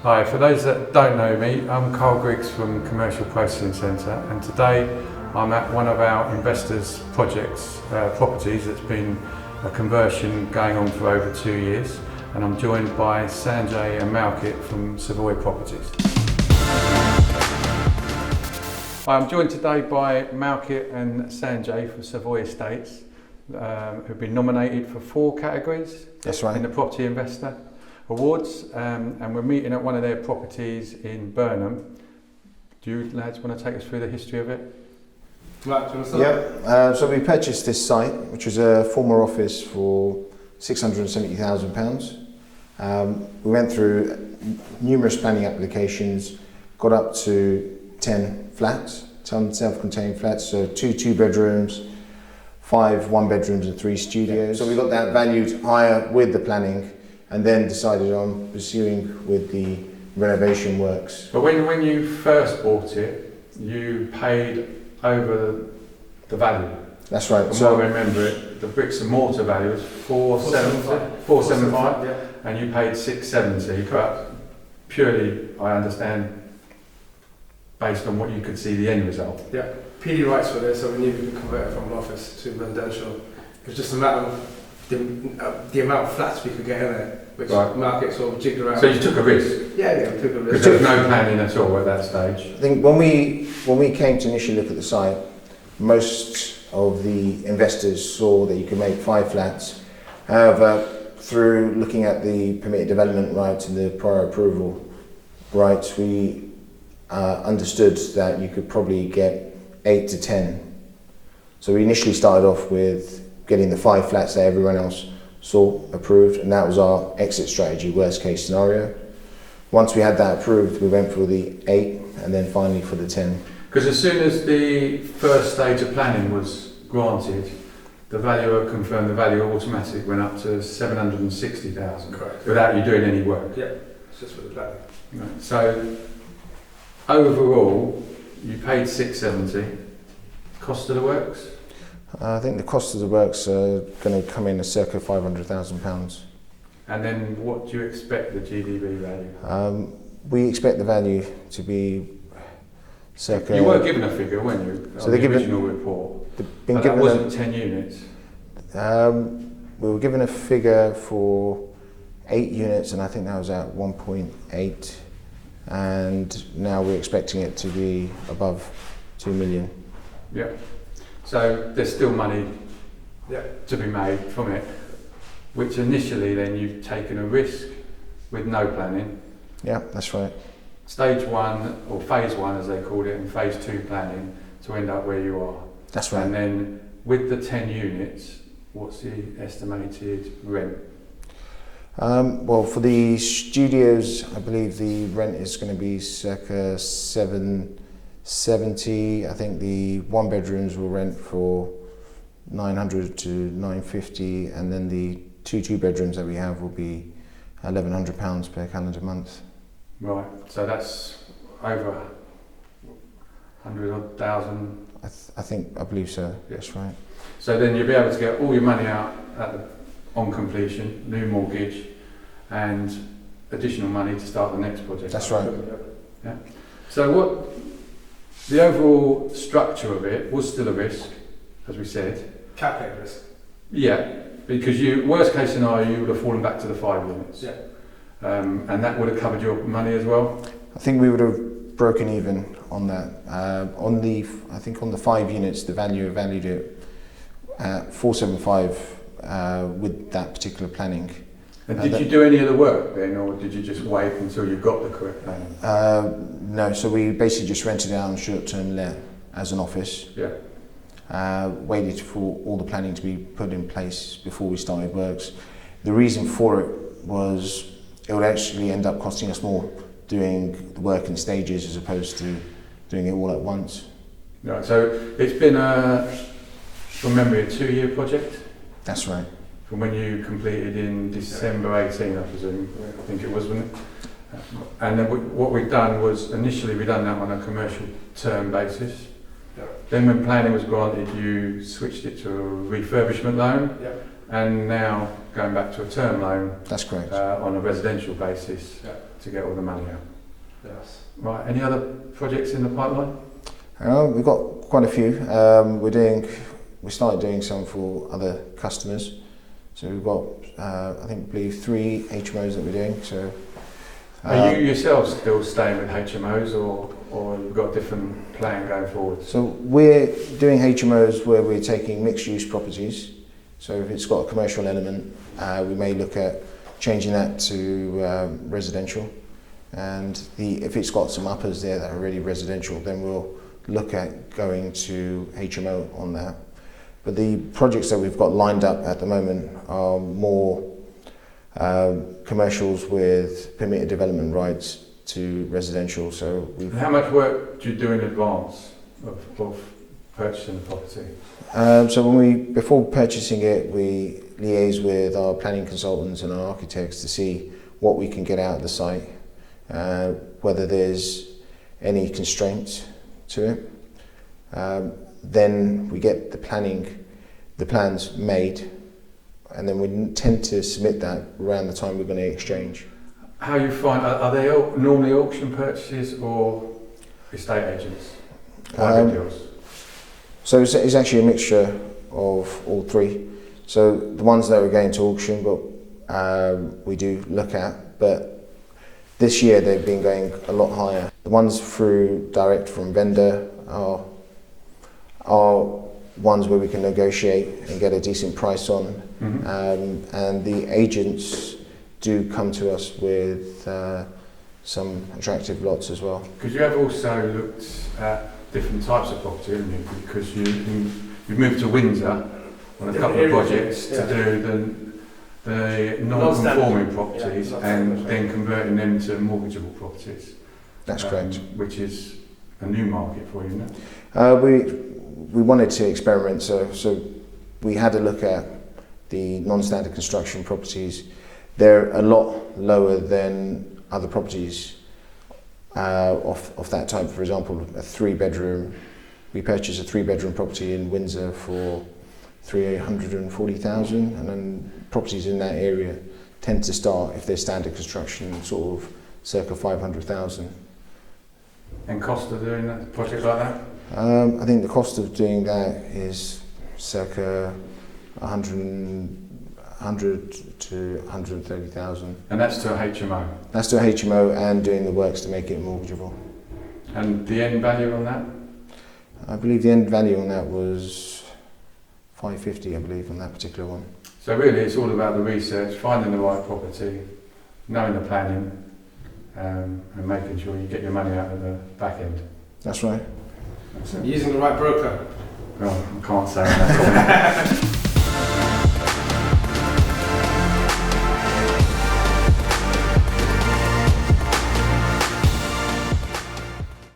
Hi, for those that don't know me, I'm Karl Griggs from Commercial Processing Centre, and today I'm at one of our investors' projects, properties that's been a conversion going on for over 2 years, and I'm joined by Sanjay and Malkit from Savoys Properties. I'm joined today by Malkit and Sanjay for Savoy Estates, who've been nominated for 4 categories. That's right. In the Property Investor Awards, and we're meeting at one of their properties in Burnham. Do you lads want to take us through the history of it? Right, do you want to start? Yeah, so we purchased this site, which was a former office, for £670,000. We went through numerous planning applications, got up to 10 flats, 10 self-contained flats, so 2 two-bedrooms, 5 one-bedrooms and 3 studios. So we got that valued higher with the planning, and then decided on pursuing with the renovation works. But when you first bought it, you paid over the value. That's right. From what I remember it, the bricks and mortar value was 475, yeah. And you paid 670. But purely, I understand, based on what you could see the end result. Yeah, PD rights were there, so we knew we could convert it from an office to residential. It was just a matter of the amount of flats we could get in there, which market sort of jigged around. So you took a risk? Yeah, we took a risk. There was no planning at all at that stage? I think when we came to initially look at the site, most of the investors saw that you could make 5 flats. However, through looking at the permitted development rights and the prior approval rights, we understood that you could probably get 8 to 10. So we initially started off with getting the 5 flats that everyone else saw approved, and that was our exit strategy, worst case scenario. Once we had that approved, we went for the 8 and then finally for the 10. Because as soon as the first stage of planning was granted, the valuer confirmed the value automatically went up to 760,000. Correct. Without you doing any work. Yeah, it's just for the planning. Right. So overall, you paid 670. Cost of the works? I think the cost of the works are going to come in at circa £500,000. And then what do you expect the GDV value? We expect the value to be circa... You were given a figure, weren't you? So on the original report. Been given that wasn't 10 units. We were given a figure for 8 units, and I think that was at 1.8. And now we're expecting it to be above 2 million. Yeah. So there's still money to be made from it, which initially then you've taken a risk with no planning. Yeah, that's right. Stage 1, or phase 1 as they called it, and phase 2 planning to end up where you are. That's right. And then with the 10 units, what's the estimated rent? Well, for the studios, I believe the rent is going to be circa 770. I think the one bedrooms will rent for 900 to 950, and then the 2 two-bedrooms that we have will be £1,100 per calendar month. Right, so that's over 100,000. I believe so. Yeah. That's right. So then you'll be able to get all your money out on completion, new mortgage, and additional money to start the next project. That's right. Yeah. So what the overall structure of it was still a risk, as we said. Calculated risk. Yeah, because worst case scenario, you would have fallen back to the 5 units. Yeah. And that would have covered your money as well. I think we would have broken even on that. I think on the 5 units, the valuer valued it at 475 with that particular planning. And did you do any of the work then, or did you just wait until you got the correct planning? No, so we basically just rented it out on short-term let as an office. Yeah. Waited for all the planning to be put in place before we started works. The reason for it was it would actually end up costing us more doing the work in stages as opposed to doing it all at once. Right, so it's been from memory, a 2-year project? That's right. From when you completed in December 18, I presume, I think it was, wasn't it? And then what we've done was, initially we done that on a commercial term basis. Yeah. Then when planning was granted, you switched it to a refurbishment loan. Yeah. And now going back to a term loan. That's correct. On a residential basis. Yeah. to get all the money out. Yes. Right, any other projects in the pipeline? We've got quite a few. We started doing some for other customers. So we've got, I believe 3 HMOs that we're doing. So, Are you yourselves still staying with HMOs or you've got a different plan going forward? So we're doing HMOs where we're taking mixed use properties. So if it's got a commercial element, we may look at changing that to residential. And if it's got some uppers there that are already residential, then we'll look at going to HMO on that. But the projects that we've got lined up at the moment are more commercials with permitted development rights to residential. So how much work do you do in advance of purchasing the property? So before purchasing it, we liaise with our planning consultants and our architects to see what we can get out of the site, whether there's any constraints to it. Then we get the plans made, and then we tend to submit that around the time we're going to exchange. How you find, are they normally auction purchases or estate agents? Private deals? So it's actually a mixture of all three. So the ones that are going to auction, but we do look at, but this year they've been going a lot higher. The ones through direct from vendor are ones where we can negotiate and get a decent price on. Mm-hmm. And the agents do come to us with some attractive lots as well. Because you have also looked at different types of property, haven't you? Because you've moved to Windsor on a couple of projects to do the non-conforming properties and then converting them to mortgageable properties. That's correct. Which is a new market for you, isn't it? We wanted to experiment, so we had a look at the non-standard construction properties. They're a lot lower than other properties of that type. For example, a 3-bedroom. We purchased a 3-bedroom property in Windsor for 340,000, and then properties in that area tend to start, if they're standard construction, sort of circa 500,000. And cost of doing a project like that? I think the cost of doing that is circa 100 to 130,000. And that's to a HMO? That's to a HMO and doing the works to make it mortgageable. And the end value on that? I believe the end value on that was 550, I believe, on that particular one. So really it's all about the research, finding the right property, knowing the planning, and making sure you get your money out of the back end. That's right. Using the right broker. Well, I can't say that.